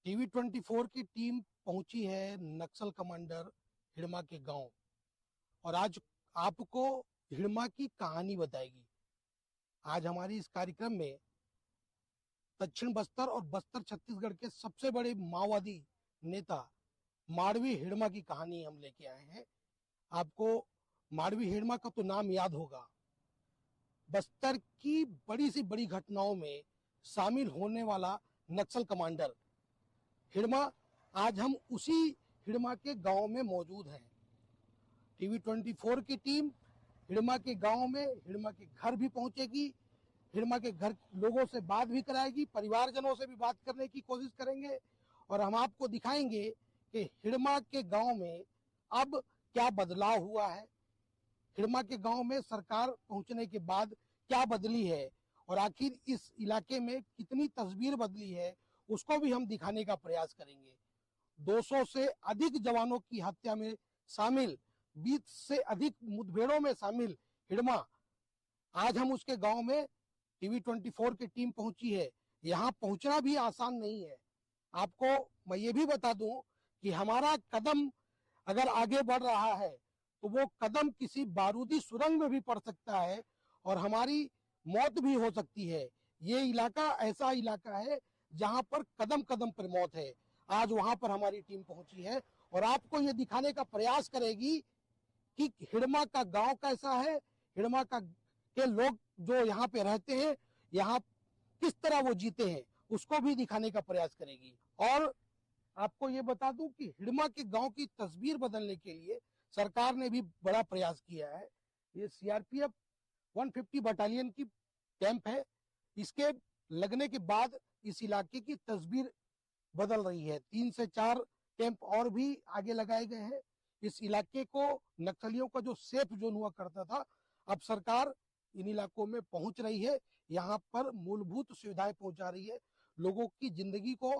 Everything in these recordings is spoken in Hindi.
TV24 की टीम पहुंची है नक्सल कमांडर हिड़मा के गांव और आज आपको हिड़मा की कहानी बताएगी। आज हमारी इस कार्यक्रम में दक्षिण बस्तर और बस्तर छत्तीसगढ़ के सबसे बड़े माओवादी नेता माड़वी हिड़मा की कहानी हम लेके आए हैं। आपको माड़वी हिड़मा का तो नाम याद होगा। बस्तर की बड़ी से बड़ी घटनाओं में शामिल होने वाला नक्सल कमांडर हिड़मा। आज हम उसी हिड़मा के गांव में मौजूद हैं। TV24 की टीम हिड़मा के गांव में हिड़मा के घर भी पहुंचेगी, हिड़मा के घर लोगों से बात भी कराएगी, परिवारजनों से भी बात करने की कोशिश करेंगे और हम आपको दिखाएंगे कि हिड़मा के गांव में अब क्या बदलाव हुआ है, हिड़मा के गांव में सरकार पहुंचने के बाद क्या बदली है और आखिर इस इलाके में कितनी तस्वीर बदली है, उसको भी हम दिखाने का प्रयास करेंगे। 200 से अधिक जवानों की हत्या में शामिल, 20 से अधिक मुठभेड़ों में शामिल हिड़मा, आज हम उसके गांव में TV24 की टीम पहुंची है। यहां पहुंचना भी आसान नहीं है। आपको मैं ये भी बता दूं कि हमारा कदम अगर आगे बढ़ रहा है तो वो कदम किसी बारूदी सुरंग में भी पड़ सकता है और हमारी मौत भी हो सकती है। ये इलाका ऐसा इलाका है जहां पर कदम कदम पर मौत है। आज वहां पर हमारी टीम पहुंची है और आपको ये दिखाने का प्रयास करेगी कि हिड़मा का गांव कैसा है, हिड़मा का के लोग जो यहाँ पे रहते हैं, यहाँ किस तरह वो जीते हैं, उसको भी दिखाने का प्रयास करेगी। और आपको ये बता दूं कि हिड़मा के गांव की तस्वीर बदलने के लिए सरकार ने भी बड़ा प्रयास किया है। ये CRPF 150 बटालियन की कैंप है। इसके लगने के बाद इस इलाके की तस्वीर बदल रही है। 3 से 4 कैंप और भी आगे लगाए गए हैं। इस इलाके को नक्सलियों का जो सेफ जोन हुआ करता था, अब सरकार इन इलाकों में पहुंच रही है, यहाँ पर मूलभूत सुविधाएं पहुंचा रही है, लोगों की जिंदगी को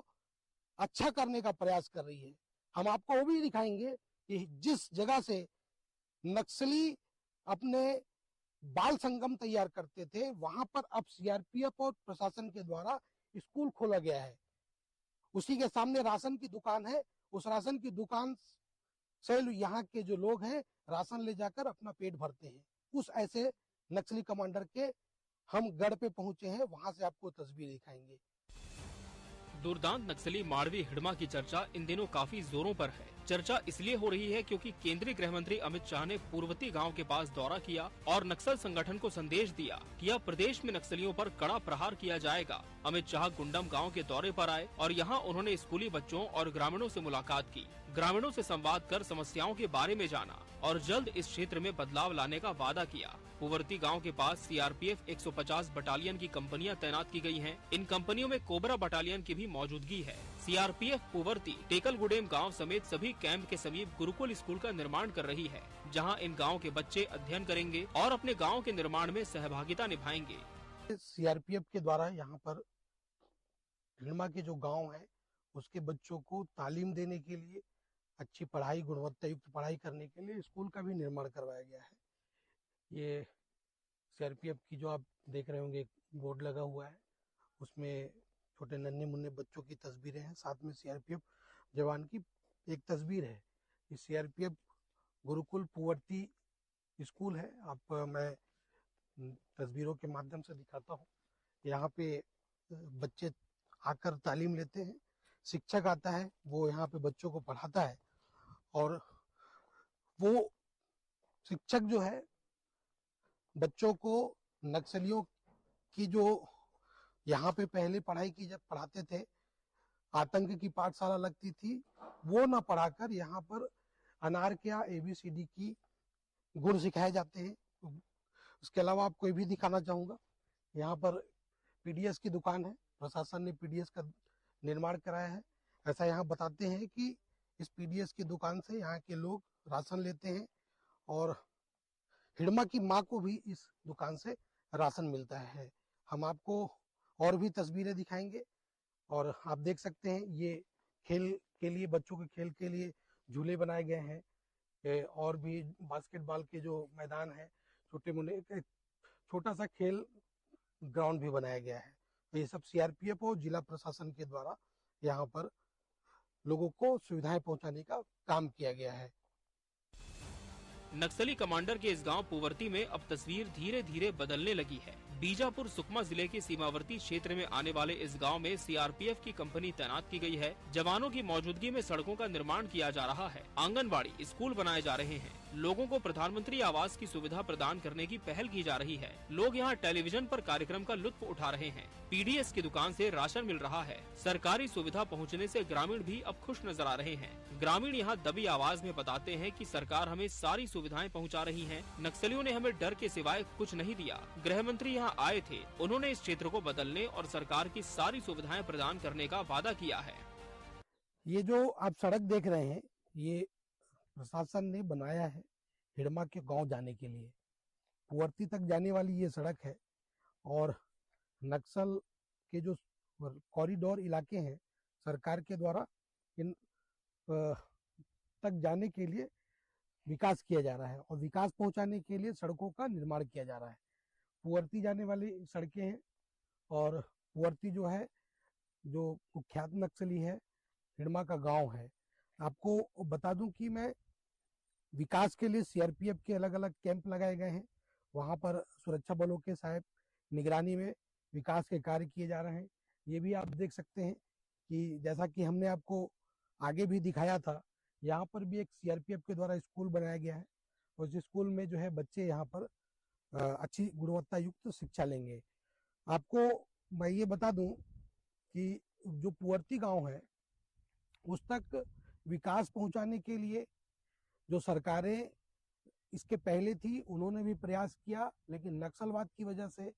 अच्छा करने का प्रयास कर रही है। हम आपको वो भी दिखाएंगे कि जिस जगह से नक्सली अपने बाल संगम तैयार करते थे, वहां पर अब CRPF और प्रशासन के द्वारा स्कूल खोला गया है। उसी के सामने राशन की दुकान है। उस राशन की दुकान से यहाँ के जो लोग हैं राशन ले जाकर अपना पेट भरते हैं। उस ऐसे नक्सली कमांडर के हम गढ़ पे पहुंचे हैं, वहां से आपको तस्वीर दिखाएंगे। दुर्दांत नक्सली माड़वी हिड़मा की चर्चा इन दिनों काफी जोरों पर है। चर्चा इसलिए हो रही है क्योंकि केंद्रीय गृह मंत्री अमित शाह ने पूर्वती गांव के पास दौरा किया और नक्सल संगठन को संदेश दिया कि अब प्रदेश में नक्सलियों पर कड़ा प्रहार किया जाएगा। अमित शाह गुंडम गांव के दौरे पर आए और यहां उन्होंने स्कूली बच्चों और ग्रामीणों से मुलाकात की। ग्रामीणों से संवाद कर समस्याओं के बारे में जाना और जल्द इस क्षेत्र में बदलाव लाने का वादा किया। पुवर्ती गांव के पास CRPF 150 बटालियन की कंपनियां तैनात की गई हैं। इन कंपनियों में कोबरा बटालियन की भी मौजूदगी है। CRPF पुवर्ती टेकलगुडेम गांव समेत सभी कैंप के समीप गुरुकुल स्कूल का निर्माण कर रही है, जहां इन गांव के बच्चे अध्ययन करेंगे और अपने गांव के निर्माण में सहभागिता निभाएंगे। CRPF के द्वारा यहाँ पर हिड़मा के जो गांव है उसके बच्चों को तालीम देने के लिए, अच्छी पढ़ाई, गुणवत्ता युक्त पढ़ाई करने के लिए स्कूल का भी निर्माण करवाया गया है। ये CRPF की जो आप देख रहे होंगे बोर्ड लगा हुआ है, उसमें छोटे नन्हे मुन्ने बच्चों की तस्वीरें हैं, साथ में CRPF जवान की एक तस्वीर है। ये CRPF गुरुकुल पुवर्ती स्कूल है। आप मैं तस्वीरों के माध्यम से दिखाता हूँ। यहाँ पे बच्चे आकर तालीम लेते हैं, शिक्षक आता है, वो यहाँ पे बच्चों को पढ़ाता है और वो शिक्षक जो है बच्चों को नक्सलियों की जो यहाँ पे पहले पढ़ाई की जब पढ़ाते थे, आतंक की पाठशाला लगती थी, वो ना पढ़ाकर यहाँ पर अनार क्या ABCD की गुण सिखाए जाते हैं। उसके अलावा आपको ये भी दिखाना चाहूंगा, यहाँ पर PDS की दुकान है। प्रशासन ने PDS का निर्माण कराया है। ऐसा यहाँ बताते हैं कि इस PDS की दुकान से यहाँ के लोग राशन लेते हैं और हिड़मा की माँ को भी इस दुकान से राशन मिलता है। हम आपको और भी तस्वीरें दिखाएंगे और आप देख सकते हैं ये खेल के लिए, बच्चों के खेल के लिए झूले बनाए गए हैं और भी बास्केटबॉल के जो मैदान है, छोटे मुन्ने छोटा सा खेल ग्राउंड भी बनाया गया है। तो ये सब CRPF और जिला प्रशासन के द्वारा यहाँ पर लोगों को सुविधाएं पहुंचाने का काम किया गया है। नक्सली कमांडर के इस गांव पुवर्ती में अब तस्वीर धीरे धीरे बदलने लगी है। बीजापुर सुकमा जिले के सीमावर्ती क्षेत्र में आने वाले इस गांव में सीआरपीएफ की कंपनी तैनात की गई है। जवानों की मौजूदगी में सड़कों का निर्माण किया जा रहा है, आंगनबाड़ी, स्कूल बनाए जा रहे हैं, लोगों को प्रधानमंत्री आवास की सुविधा प्रदान करने की पहल की जा रही है। लोग यहाँ टेलीविजन पर कार्यक्रम का लुत्फ उठा रहे हैं। पीडीएस की दुकान से राशन मिल रहा है। सरकारी सुविधा पहुँचने से ग्रामीण भी अब खुश नजर आ रहे हैं। ग्रामीण यहाँ दबी आवाज में बताते हैं कि सरकार हमें सारी सुविधाएं पहुँचा रही है। नक्सलियों ने हमें डर के सिवाय कुछ नहीं दिया। गृह मंत्री यहाँ आए थे, उन्होंने इस क्षेत्र को बदलने और सरकार की सारी सुविधाएं प्रदान करने का वादा किया है। ये जो आप सड़क देख रहे हैं, ये प्रशासन ने बनाया है हिड़मा के गांव जाने के लिए। पुवर्ती तक जाने वाली ये सड़क है और नक्सल के जो कॉरिडोर इलाके हैं, सरकार के द्वारा इन तक जाने के लिए विकास किया जा रहा है और विकास पहुंचाने के लिए सड़कों का निर्माण किया जा रहा है। पुवर्ती जाने वाली सड़कें हैं और पुवर्ती जो है, जो कुख्यात नक्सली है, हिड़मा का गांव है। आपको बता दूं कि मैं विकास के लिए सीआरपीएफ के अलग अलग कैंप लगाए गए हैं। वहां पर सुरक्षा बलों के साहब निगरानी में विकास के कार्य किए जा रहे हैं। ये भी आप देख सकते हैं कि जैसा कि हमने आपको आगे भी दिखाया था, यहाँ पर भी एक सीआरपीएफ के द्वारा स्कूल बनाया गया है और इस स्कूल में जो है बच्चे यहाँ पर अच्छी गुणवत्ता युक्त शिक्षा लेंगे। आपको मैं ये बता दूं कि जो पुवर्ती गांव है उस तक विकास पहुंचाने के लिए जो सरकारें इसके पहले थी उन्होंने भी प्रयास किया, लेकिन नक्सलवाद की वजह से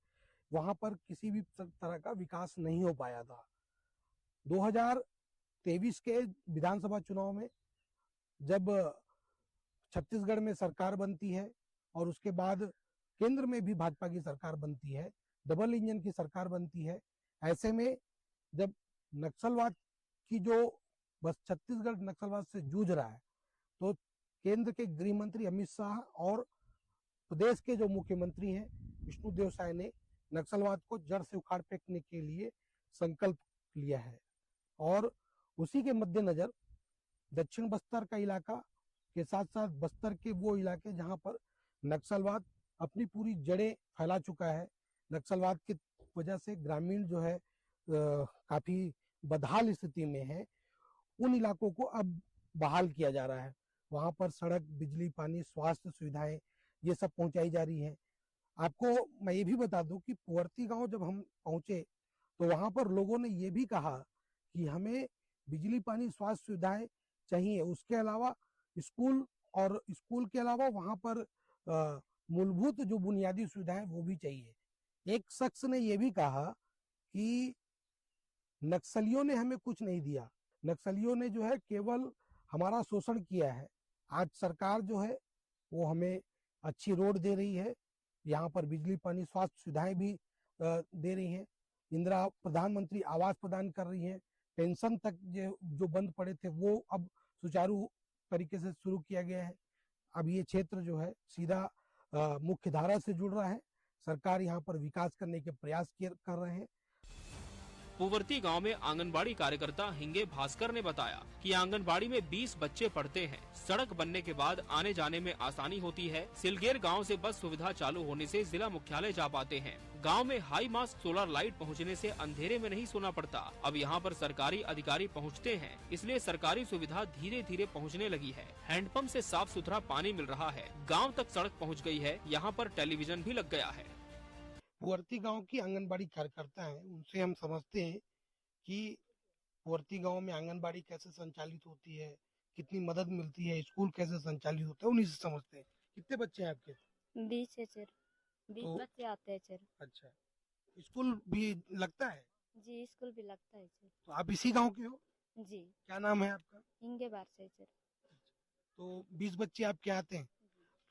वहां पर किसी भी तरह का विकास नहीं हो पाया था। 2023 के विधानसभा चुनाव में जब छत्तीसगढ़ में सरकार बनती है और उसके बाद केंद्र में भी भाजपा की सरकार बनती है, डबल इंजन की सरकार बनती है, ऐसे में जब नक्सलवाद की जो बस छत्तीसगढ़ नक्सलवाद से जूझ रहा है, तो केंद्र के गृह मंत्री अमित शाह और प्रदेश के जो मुख्यमंत्री हैं विष्णुदेव साय ने नक्सलवाद को जड़ से उखाड़ फेंकने के लिए संकल्प लिया है। और उसी के मद्देनजर दक्षिण बस्तर का इलाका के साथ साथ बस्तर के वो इलाके जहां पर नक्सलवाद अपनी पूरी जड़ें फैला चुका है, नक्सलवाद की वजह से ग्रामीण जो है काफी बदहाल स्थिति में है, उन इलाकों को अब बहाल किया जा रहा है। वहां पर सड़क, बिजली, पानी, स्वास्थ्य सुविधाएं ये सब पहुंचाई जा रही हैं। आपको मैं ये भी बता दूं कि पुवर्ती गांव जब हम पहुंचे तो वहां पर लोगों ने ये भी कहा कि हमें बिजली, पानी, स्वास्थ्य सुविधाएं चाहिए, उसके अलावा स्कूल, और स्कूल के अलावा वहां पर मूलभूत जो बुनियादी सुविधाएं वो भी चाहिए। एक शख्स ने यह भी कहा कि नक्सलियों ने हमें कुछ नहीं दिया, नक्सलियों ने जो है केवल हमारा शोषण किया है। आज सरकार जो है वो हमें अच्छी रोड दे रही है, यहाँ पर बिजली, पानी, स्वास्थ्य सुविधाएं भी दे रही हैं, इंदिरा प्रधानमंत्री आवास प्रदान कर रही है, पेंशन तक जो बंद पड़े थे वो अब सुचारू तरीके से शुरू किया गया है। अब ये क्षेत्र जो है सीधा मुख्य धारा से जुड़ रहा है। सरकार यहाँ पर विकास करने के प्रयास कर रहे हैं। पुवर्ती गांव में आंगनबाड़ी कार्यकर्ता हिंगे भास्कर ने बताया कि आंगनबाड़ी में 20 बच्चे पढ़ते हैं। सड़क बनने के बाद आने जाने में आसानी होती है। सिलगेर गांव से बस सुविधा चालू होने से जिला मुख्यालय जा पाते हैं। गांव में हाई मास्ट सोलर लाइट पहुंचने से अंधेरे में नहीं सोना पड़ता। अब यहां पर सरकारी अधिकारी पहुंचते हैं, इसलिए सरकारी सुविधा धीरे धीरे पहुंचने लगी है। हैंडपंप से साफ सुथरा पानी मिल रहा है। गाँव तक सड़क पहुँच गई है। यहाँ पर टेलीविजन भी लग गया है। पुवर्ती गांव की आंगनबाड़ी कार्यकर्ता हैं, उनसे हम समझते हैं कि पुवर्ती गांव में आंगनबाड़ी कैसे संचालित होती है, कितनी मदद मिलती है, स्कूल कैसे संचालित होता है, उन्हीं से समझते हैं। कितने बच्चे हैं आपके? 20 है सर। 20 बच्चे आते हैं सर। अच्छा, स्कूल भी लगता है? जी, स्कूल भी लगता है सर। तो आप इसी गांव के हो? जी। क्या नाम है आपका? हिंगे बार से सर। तो 20 बच्चे आपके आते हैं,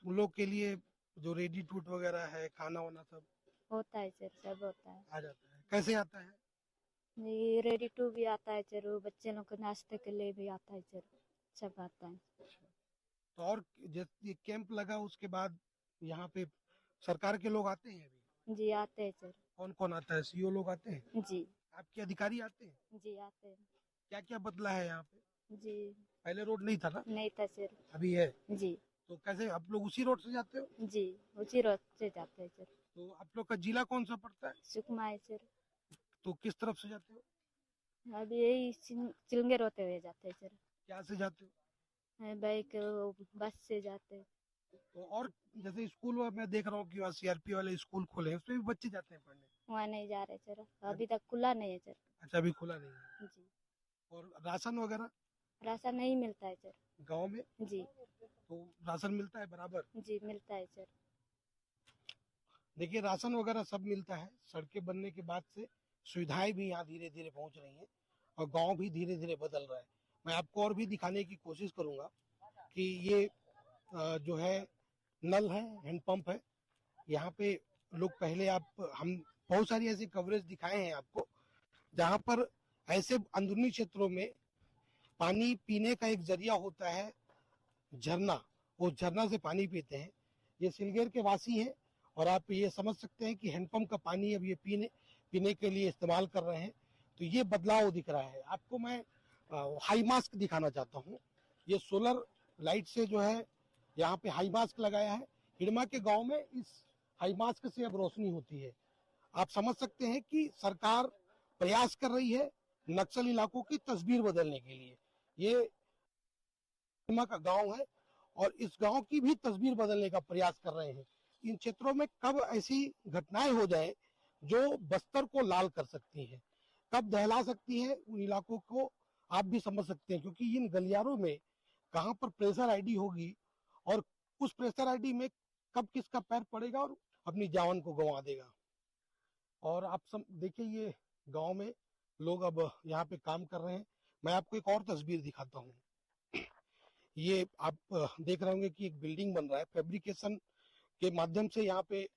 उन लोग के लिए जो रेडी टूट वगैरह है, खाना वाना सब होता है सर, सब होता है। आ जाता है? कैसे आता है? ये रेडी टू भी आता है सर, वो बच्चे लोग को नाश्ते के लिए भी आता है सर, सब आता है। तो और जैसे ये कैंप लगा उसके बाद यहाँ पे सरकार के लोग आते हैं अभी? जी आते हैं सर। कौन कौन आता है? सीओ लोग आते हैं? जी। आपके अधिकारी आते हैं? जी आते हैं। क्या क्या बदला है यहाँ पे? जी पहले रोड नहीं था ना, नहीं था सर। अभी है। जी तो कैसे आप लोग उसी रोड से जाते हो? जी उसी रोड से जाते हैं सर। तो आप लोग का जिला कौन सा पड़ता है? सुकमा है सर। तो किस तरफ से जाते हो? अभी यही चिलंगे होते हुए जाते हैं सर। क्या से जाते हो? बाइक बस से जाते हैं। तो और जैसे स्कूल में देख रहा हूँ कि वहाँ सीआरपी वाले स्कूल खुले हैं, उसमें भी बच्चे जाते हैं पढ़ने। वहाँ नहीं जा रहे सर, अभी तक खुला नहीं है सर। अच्छा, अभी खुला नहीं है। जी और राशन वगैरह राशन नहीं मिलता है सर। गांव में? जी तो राशन मिलता है बराबर? जी मिलता है सर। देखिए, राशन वगैरह सब मिलता है। सड़कें बनने के बाद से सुविधाएं भी यहाँ धीरे धीरे पहुंच रही हैं और गांव भी धीरे धीरे बदल रहा है। मैं आपको और भी दिखाने की कोशिश करूंगा कि ये जो है नल है, हैंडपंप है। यहाँ पे लोग पहले हम बहुत सारी ऐसी कवरेज दिखाए हैं आपको, जहाँ पर ऐसे अंदरूनी क्षेत्रों में पानी पीने का एक जरिया होता है झरना। वो झरना से पानी पीते हैं। ये सिलगेर के वासी हैं और आप ये समझ सकते हैं कि हैंडपंप का पानी अब ये पीने पीने के लिए इस्तेमाल कर रहे हैं। तो ये बदलाव दिख रहा है आपको। मैं हाई मास्क दिखाना चाहता हूँ। ये सोलर लाइट से जो है यहाँ पे हाई मास्क लगाया है। हिड़मा के गांव में इस हाई मास्क से अब रोशनी होती है। आप समझ सकते हैं कि सरकार प्रयास कर रही है नक्सल इलाकों की तस्वीर बदलने के लिए। ये हिड़मा का गांव है और इस गांव की भी तस्वीर बदलने का प्रयास कर रहे हैं। इन क्षेत्रों में कब ऐसी घटनाएं हो जाए जो बस्तर को लाल कर सकती हैं, कब दहला सकती है उन इलाकों को, आप भी समझ सकते हैं। क्योंकि इन गलियारों में कहां पर प्रेशर आईडी होगी और उस प्रेशर आईडी में कब किसका पैर पड़ेगा और अपनी जान को गंवा देगा। और आप सब देखिए, ये गांव में लोग अब यहाँ पे काम कर रहे हैं। मैं आपको एक और तस्वीर दिखाता हूँ। ये आप देख रहे होंगे कि एक बिल्डिंग बन रहा है। फैब्रिकेशन के माध्यम से यहाँ पे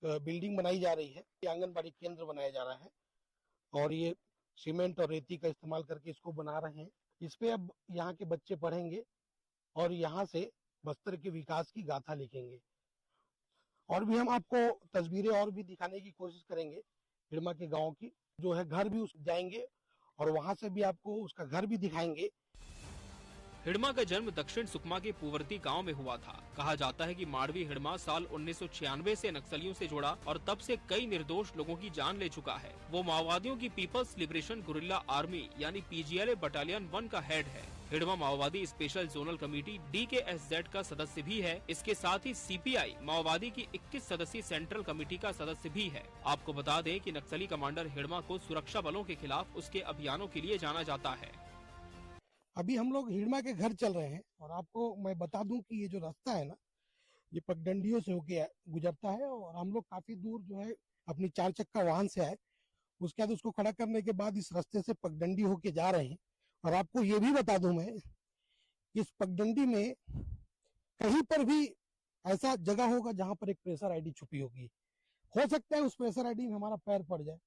बिल्डिंग बनाई जा रही है। ये आंगनबाड़ी केंद्र बनाया जा रहा है और ये सीमेंट और रेती का इस्तेमाल करके इसको बना रहे हैं। इस पे अब यहाँ के बच्चे पढ़ेंगे और यहाँ से बस्तर के विकास की गाथा लिखेंगे। और भी हम आपको तस्वीरें और भी दिखाने की कोशिश करेंगे हिड़मा के गांव की। जो है घर भी उस जाएंगे और वहां से भी आपको उसका घर भी दिखाएंगे। हिड़मा का जन्म दक्षिण सुकमा के पूवर्ती गांव में हुआ था। कहा जाता है कि माड़वी हिड़मा साल 1996 से नक्सलियों से जुड़ा और तब से कई निर्दोष लोगों की जान ले चुका है। वो माओवादियों की पीपल्स लिबरेशन गुरिल्ला आर्मी यानी पीजीएलए बटालियन 1 का हेड है। हिड़मा माओवादी स्पेशल जोनल कमेटी DKSZ का सदस्य भी है। इसके साथ ही CPI माओवादी की 21 सदस्यीय सेंट्रल कमेटी का सदस्य भी है। आपको बता दें कि नक्सली कमांडर हिड़मा को सुरक्षा बलों के खिलाफ उसके अभियानों के लिए जाना जाता है। अभी हम लोग हिड़मा के घर चल रहे हैं और आपको मैं बता दूं कि ये जो रास्ता है ना, ये पगडंडियों से होके गुजरता है और हम लोग काफी दूर जो है अपनी 4 चक्का वाहन से आए। उसके बाद उसको खड़ा करने के बाद इस रास्ते से पगडंडी होके जा रहे हैं। और आपको ये भी बता दूं मैं, इस पगडंडी में कहीं पर भी ऐसा जगह होगा जहां पर एक प्रेशर आईडी छुपी होगी। हो सकता है उस प्रेशर आईडी में हमारा पैर पड़ जाए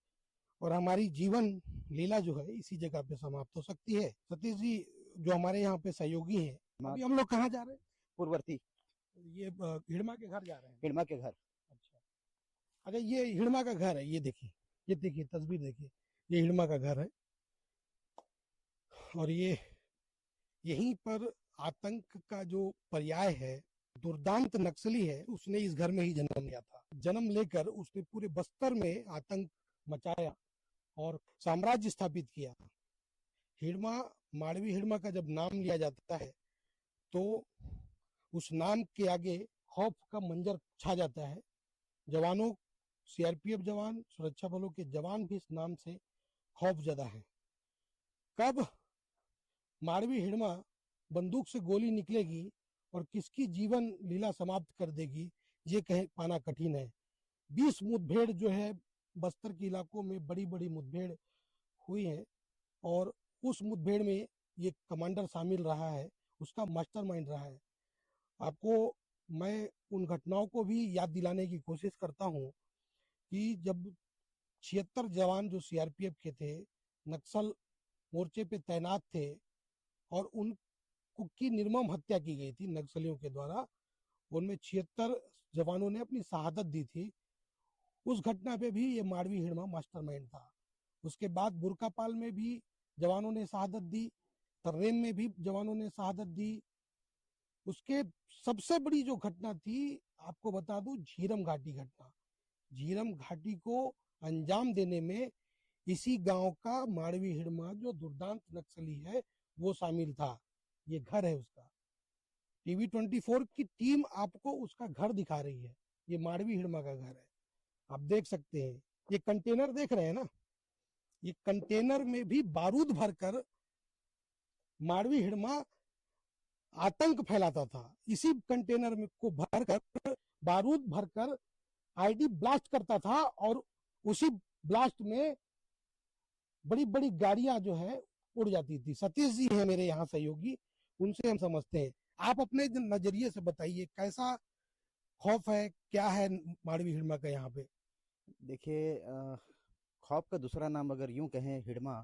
और हमारी जीवन लीला जो है इसी जगह पे समाप्त हो सकती है। सतीश जी जो हमारे यहाँ पे सहयोगी हैं, अभी हम लोग कहाँ जा रहे हैं? पूर्ववर्ती ये हिड़मा के घर जा रहे हैं। हिड़मा के घर। अच्छा अच्छा, ये हिड़मा का घर है। ये देखिए तस्वीर देखिए, ये हिड़मा का घर है और ये यहीं पर आतंक का जो पर्याय है, दुर्दांत नक्सली है, उसने इस घर में ही जन्म लिया था। जन्म लेकर उसने पूरे बस्तर में आतंक मचाया और साम्राज्य स्थापित किया। हिड़मा, माड़वी हिड़मा का जब नाम लिया जाता है तो उस नाम के आगे खौफ का मंजर छा जाता है। जवानों, CRPF जवान, सुरक्षा बलों के जवान भी इस नाम से खौफजदा हैं। कब माड़वी हिड़मा बंदूक से गोली निकलेगी और किसकी जीवन लीला समाप्त कर देगी, ये कह पाना कठिन है। 20 मुठभेड़ जो है बस्तर के इलाकों में बड़ी बड़ी मुठभेड़ हुई है और उस मुठभेड़ में ये कमांडर शामिल रहा है, उसका मास्टरमाइंड रहा है। आपको मैं उन घटनाओं को भी याद दिलाने की कोशिश करता हूँ कि जब 76 जवान जो CRPF के थे नक्सल मोर्चे पे तैनात थे और उनकी निर्मम हत्या की गई थी नक्सलियों के द्वारा, उनमें 76 जवानों ने अपनी शहादत दी थी। उस घटना पे भी ये माड़वी हिड़मा मास्टरमाइंड था। उसके बाद बुरकापाल में भी जवानों ने शहादत दी। तर्रेम में भी जवानों ने शहादत दी। उसके सबसे बड़ी जो घटना थी, आपको बता दूं, झीरम घाटी घटना। झीरम घाटी को अंजाम देने में इसी गांव का माड़वी हिड़मा जो दुर्दांत नक्सली है वो शामिल था। ये घर है उसका। टीवी 24 की टीम आपको उसका घर दिखा रही है। ये माड़वी हिड़मा का घर है, आप देख सकते हैं। ये कंटेनर देख रहे हैं ना, ये कंटेनर में भी बारूद भरकर माड़वी हिड़मा आतंक फैलाता था। इसी कंटेनर में को भरकर, बारूद भरकर आईडी ब्लास्ट करता था, और उसी ब्लास्ट में बड़ी बड़ी गाड़ियां जो है उड़ जाती थी। सतीश जी हैं मेरे यहाँ सहयोगी, उनसे हम समझते हैं। आप अपने नजरिए से बताइए, कैसा खौफ है, क्या है माड़वी हिड़मा का यहाँ पे? देखिए, खौफ का दूसरा नाम अगर यूं कहें हिड़मा,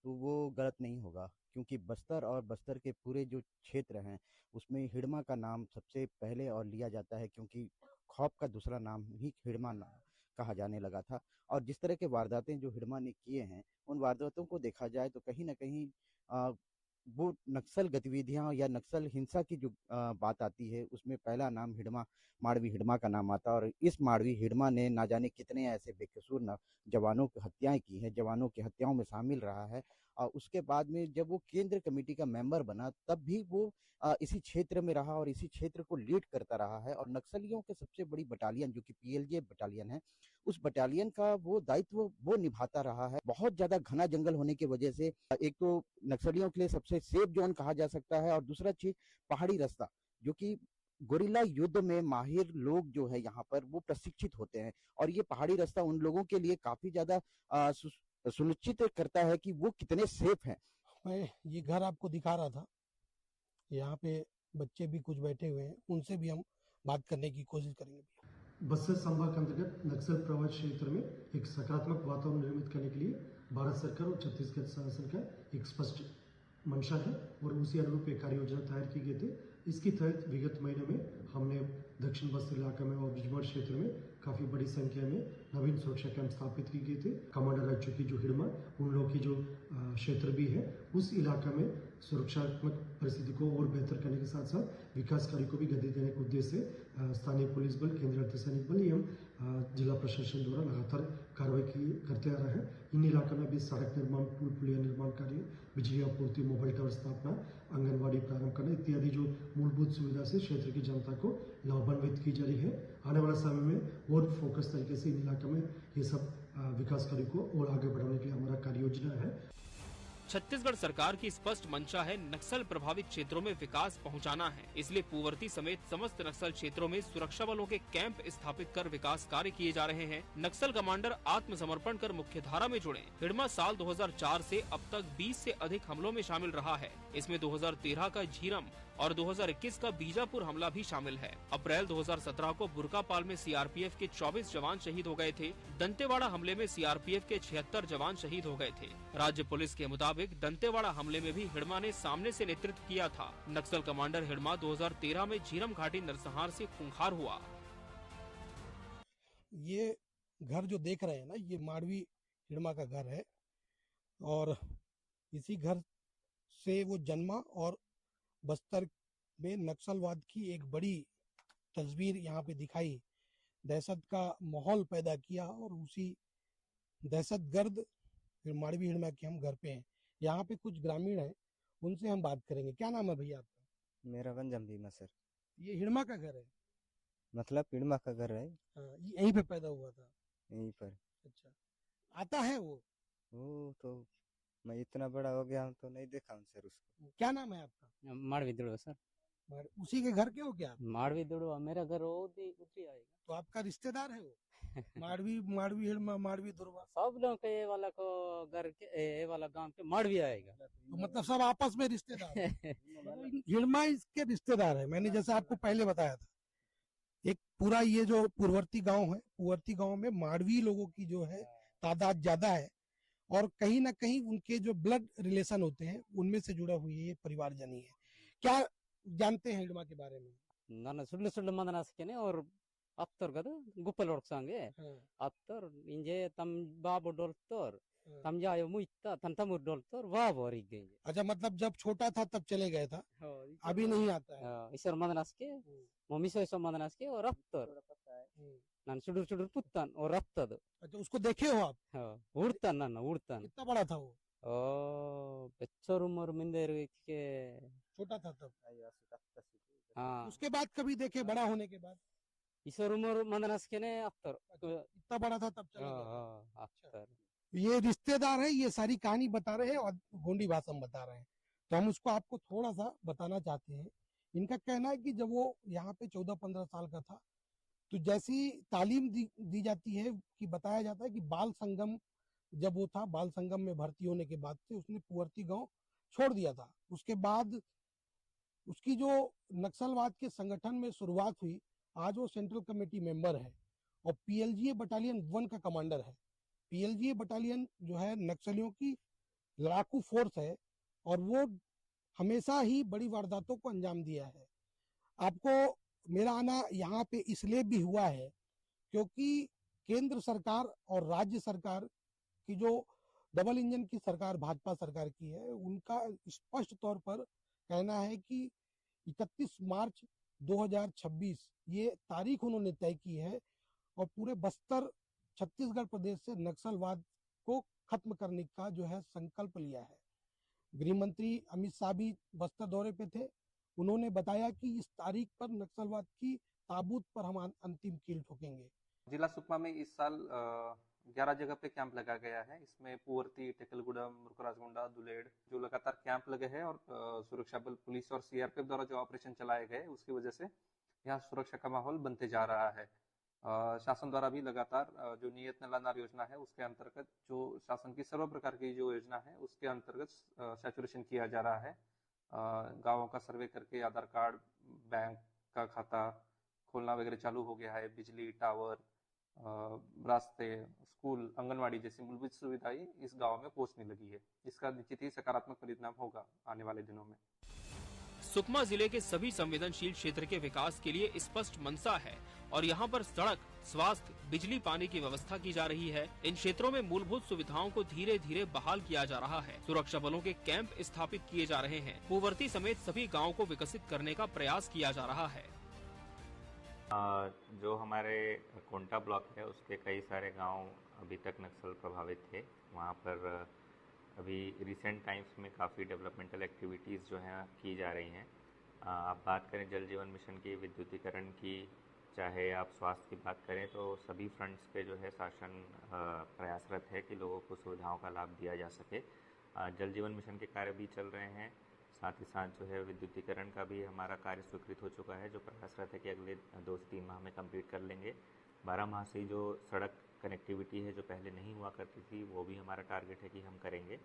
तो वो गलत नहीं होगा, क्योंकि बस्तर और बस्तर के पूरे जो क्षेत्र हैं उसमें हिड़मा का नाम सबसे पहले और लिया जाता है, क्योंकि खौफ का दूसरा नाम ही हिड़मा कहा जाने लगा था। और जिस तरह के वारदातें जो हिड़मा ने किए हैं, उन वारदातों को देखा जाए तो कहीं ना कहीं वो नक्सल गतिविधियां या नक्सल हिंसा की जो बात आती है, उसमें पहला नाम हिड़मा, माड़वी हिड़मा का नाम आता है। और इस माड़वी हिड़मा ने ना जाने कितने ऐसे बेकसूर जवानों की हत्याएं की हैं, जवानों की हत्याओं में शामिल रहा है। और उसके बाद में जब वो केंद्र कमेटी का मेंबर बना, तब भी वो इसी क्षेत्र में रहा और इसी क्षेत्र को लीड करता रहा है। और नक्सलियों के सबसे बड़ी बटालियन जो कि पीएलजे बटालियन है, उस बटालियन का वो दायित्व वो निभाता रहा है। बहुत ज्यादा घना जंगल होने की वजह से एक तो नक्सलियों के लिए सबसे सेफ जोन कहा जा सकता है, और दूसरा चीज पहाड़ी रास्ता, जो कि गोरिल्ला युद्ध में माहिर लोग जो है यहाँ पर वो प्रशिक्षित होते हैं। और ये पहाड़ी रास्ता उन लोगों के लिए काफी ज्यादा सुनिश्चित करता है कि वो कितने सेफ हैं। मैं ये घर आपको दिखा रहा था, यहाँ पे बच्चे भी कुछ बैठे हुए हैं, उनसे भी हम बात करने की कोशिश करेंगे। बस्तर संभाग के अंतर्गत नक्सल प्रभावित क्षेत्र में एक सकारात्मक वातावरण निर्मित करने के लिए भारत सरकार और छत्तीसगढ़ शासन का एक स्पष्ट मंशा है, और उसी अनुरूप एक कार्य योजना तैयार की गई थी। इसके तहत विगत महीनों में हमने दक्षिण बस्तर इलाका में और बिजमौर क्षेत्र में काफ़ी बड़ी संख्या में नवीन सुरक्षा कैंप स्थापित की गई थे। कमांडर रह चुकी जो हिड़मा, उन लोगों की जो क्षेत्र भी है, उस इलाका में सुरक्षात्मक परिस्थिति को और बेहतर करने के साथ साथ विकास कार्य को भी गति देने के उद्देश्य से स्थानीय पुलिस बल, केंद्रीय अर्धसैनिक बल एवं जिला प्रशासन द्वारा लगातार कार्रवाई करते आ रहे हैं। इन इलाकों में भी सड़क निर्माण, पुल पुलिया निर्माण कार्य, बिजली आपूर्ति, मोबाइल टावर स्थापना, आंगनबाड़ी प्रारंभ करना इत्यादि जो मूलभूत सुविधा से क्षेत्र की जनता को लाभान्वित की जा रही है। आने वाले समय में और फोकस तरीके से इन इलाकों में ये सब विकास कार्य को और आगे बढ़ाने के लिए हमारा कार्य योजना है। छत्तीसगढ़ सरकार की स्पष्ट मंशा है नक्सल प्रभावित क्षेत्रों में विकास पहुंचाना है। इसलिए पूवर्ती समेत समस्त नक्सल क्षेत्रों में सुरक्षा बलों के कैंप स्थापित कर विकास कार्य किए जा रहे हैं। नक्सल कमांडर आत्मसमर्पण कर मुख्य धारा में जुड़े। हिड़मा साल 2004 से अब तक 20 से अधिक हमलों में शामिल रहा है। इसमें 2013 का झीरम और 2021 का बीजापुर हमला भी शामिल है। अप्रैल 2017 को बुरकापाल में सीआरपीएफ के 24 जवान शहीद हो गए थे। दंतेवाड़ा हमले में सीआरपीएफ के 76 जवान शहीद हो गए थे। राज्य पुलिस के मुताबिक दंतेवाड़ा हमले में भी हिड़मा ने सामने से नेतृत्व किया था। नक्सल कमांडर हिड़मा 2013 में झीरम घाटी नरसंहार से खूंखार हुआ। ये घर जो देख रहे हैं ना, ये माड़वी हिड़मा का घर है, और इसी घर से वो जन्मा और बस्तर में नक्सलवाद की एक बड़ी तस्वीर यहाँ पे दिखाई, दहशत का माहौल पैदा किया, और उसी दहशतगर्द माड़वी हिड़मा के हम घर पे हैं। यहाँ पे कुछ ग्रामीण हैं, उनसे हम बात करेंगे। क्या नाम है भैया आपका? मेरा गंजम भीमा सर। ये हिड़मा का घर है? मतलब हिड़मा का घर है। हाँ, यहीं पे पैदा हुआ था? यहीं पर। अच्छा, आता है वो तो मैं इतना बड़ा हो गया हूँ तो नहीं देखा हूँ सर उसको। क्या नाम है आपका? माड़वी दुड़वा सर। उसी के घर के हो क्या? माड़वी दुड़वा मेरा घर उधरी आएगा। तो आपका रिश्तेदार है वो? माड़वी हिड़मा, माड़वी दुड़वा, सब लोग के ये वाला को घर के ये वाला गांव के माड़वी आएगा। तो मतलब सब आपस में रिश्तेदार है। हिड़मा इसके रिश्तेदार है। मैंने जैसे आपको पहले बताया था, एक पूरा ये जो पूर्ववर्ती गांव है, पूर्ववर्ती गांव में माड़वी लोगों की जो है तादाद ज्यादा है, और कहीं ना कहीं उनके जो ब्लड रिलेशन होते हैं उनमें से जुड़ा हुई ये परिवारजन ही है। क्या जानते हैं हिड़मा के बारे में? ना सुडल सुडल मंदना सके और After gada gupal ork sange. After inje tam babo doltor. Tam jayo muitta tam tamur doltor babo rig genge. अच्छा, मतलब जब छोटा था तब चले गया था, अभी नहीं आता है। Isar madanaske. Mami so isar madanaske और after. Nan sudur puttan और after. अच्छा, उसको देखे हो आप? Urtan nan urtan. कितना बड़ा था वो? Bechor umur minder ke. छोटा था तब। हाँ उसके बाद कभी देखे बड़ा होने के बाद? isar umur madanaske ne after. इतना बड़ा था तब चले गया था। After. ये रिश्तेदार है, ये सारी कहानी बता रहे हैं और गोंडी भाषा में बता रहे हैं, तो हम उसको आपको थोड़ा सा बताना चाहते हैं। इनका कहना है कि जब वो यहाँ पे 14-15 साल का था, तो जैसी तालीम दी जाती है कि बताया जाता है कि बाल संगम जब वो था, बाल संगम में भर्ती होने के बाद से उसने पुअर्ती गांव छोड़ दिया था। उसके बाद उसकी जो नक्सलवाद के संगठन में शुरुआत हुई, आज वो सेंट्रल कमेटी मेंबर है और पीएलजीए बटालियन 1 का कमांडर है। पीएलजीए बटालियन जो है नक्सलियों की लड़ाकू फोर्स है और वो हमेशा ही बड़ी वारदातों को अंजाम दिया है। आपको मेरा आना यहाँ पे इसलिए भी हुआ है क्योंकि केंद्र सरकार और राज्य सरकार की जो डबल इंजन की सरकार भाजपा सरकार की है, उनका स्पष्ट तौर पर कहना है कि 31 मार्च 2026 ये तारीख उन्होंने तय की है और पूरे बस्तर छत्तीसगढ़ प्रदेश से नक्सलवाद को खत्म करने का जो है संकल्प लिया है। गृह मंत्री अमित शाह भी बस्तर दौरे पे थे। उन्होंने बताया कि इस तारीख पर नक्सलवाद की ताबूत पर हम अंतिम कील ठोकेंगे। जिला सुकमा में इस साल 11 जगह पे कैंप लगा गया है। इसमें पुअर्ती, टेकलगुड़ा, मुरकराजगुंडा, दुलेड़ जो लगातार कैंप लगे हैं और सुरक्षा बल, पुलिस और सीआरपीएफ द्वारा जो ऑपरेशन चलाए गए, उसकी वजह से यहाँ सुरक्षा का माहौल बनते जा रहा है। शासन द्वारा भी लगातार जो नियत नलानार योजना है, उसके अंतर्गत जो शासन की सर्व प्रकार की जो योजना है, उसके अंतर्गत सैचुरेशन किया जा रहा है। गांवों का सर्वे करके आधार कार्ड, बैंक का खाता खोलना वगैरह चालू हो गया है। बिजली, टावर, रास्ते, स्कूल, आंगनवाड़ी जैसी मूलभूत सुविधाएं इस गांव में पहुंचने लगी है। इसका निश्चित ही सकारात्मक परिणाम होगा आने वाले दिनों में। सुकमा जिले के सभी संवेदनशील क्षेत्र के विकास के लिए स्पष्ट मंशा है और यहाँ पर सड़क, स्वास्थ्य, बिजली, पानी की व्यवस्था की जा रही है। इन क्षेत्रों में मूलभूत सुविधाओं को धीरे धीरे बहाल किया जा रहा है। सुरक्षा बलों के कैंप स्थापित किए जा रहे हैं। पुवर्ती समेत सभी गाँव को विकसित करने का प्रयास किया जा रहा है। जो हमारे कोंटा ब्लॉक है, उसके कई सारे गांव अभी तक नक्सल प्रभावित थे। वहाँ पर अभी रिसेंट टाइम्स में काफ़ी डेवलपमेंटल एक्टिविटीज़ जो हैं की जा रही हैं। आप बात करें जल जीवन मिशन की, विद्युतीकरण की, चाहे आप स्वास्थ्य की बात करें, तो सभी फ्रंट्स पे जो है शासन प्रयासरत है कि लोगों को सुविधाओं का लाभ दिया जा सके। जल जीवन मिशन के कार्य भी चल रहे हैं, साथ ही साथ जो है विद्युतीकरण का भी हमारा कार्य स्वीकृत हो चुका है, जो प्रयासरत है कि अगले 2 से 3 माह में कंप्लीट कर लेंगे। 12 माह से जो सड़क कनेक्टिविटी है, जो पहले नहीं हुआ करती थी, वो भी हमारा टारगेट है कि हम करेंगे।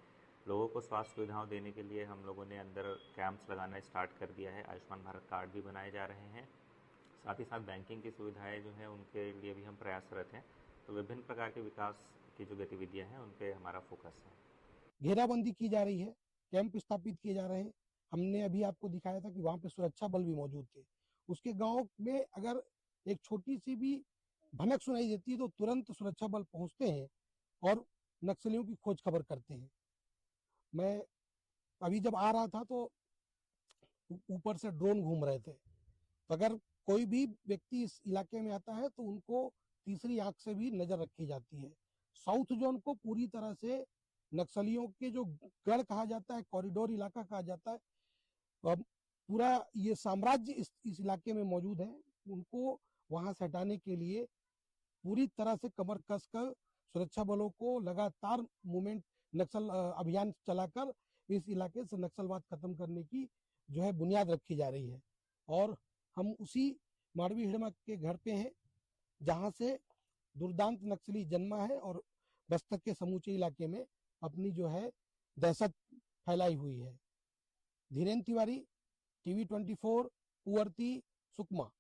लोगों को स्वास्थ्य सुविधाओं देने के लिए हम लोगों ने अंदर कैंप्स लगाना स्टार्ट कर दिया है। आयुष्मान भारत कार्ड भी बनाए जा रहे हैं। साथ ही साथ बैंकिंग की सुविधाएं जो हैं उनके लिए भी हम प्रयासरत हैं। तो विभिन्न प्रकार के विकास की जो गतिविधियाँ हैं, उन पर हमारा फोकस है। घेराबंदी की जा रही है, कैंप स्थापित किए जा रहे हैं। हमने अभी आपको दिखाया था कि वहाँ पे सुरक्षा बल भी मौजूद थे। उसके गांव में अगर एक छोटी सी भी भनक सुनाई देती है तो तुरंत सुरक्षा बल पहुंचते हैं और नक्सलियों की खोज खबर करते हैं। मैं अभी जब आ रहा था तो ऊपर से ड्रोन घूम रहे थे, तो अगर कोई भी व्यक्ति इस इलाके में आता है तो उनको तीसरी आंख से भी नजर रखी जाती है। साउथ जोन को पूरी तरह से नक्सलियों के जो गढ़ कहा जाता है, कॉरिडोर इलाका कहा जाता है, पूरा ये साम्राज्य इस इलाके में मौजूद है। उनको वहां से हटाने के लिए पूरी तरह से कमर कसकर सुरक्षा बलों को लगातार मूवमेंट नक्सल अभियान चलाकर इस इलाके से नक्सलवाद खत्म करने की जो है बुनियाद रखी जा रही है। और हम उसी माड़वी हिड़मा के घर पे हैं जहां से दुर्दांत नक्सली जन्मा है और बस्तर के समूचे इलाके में अपनी जो है दहशत फैलाई हुई है। धीरेन्द्र तिवारी, टीवी 24, पुअर्ती, सुकमा।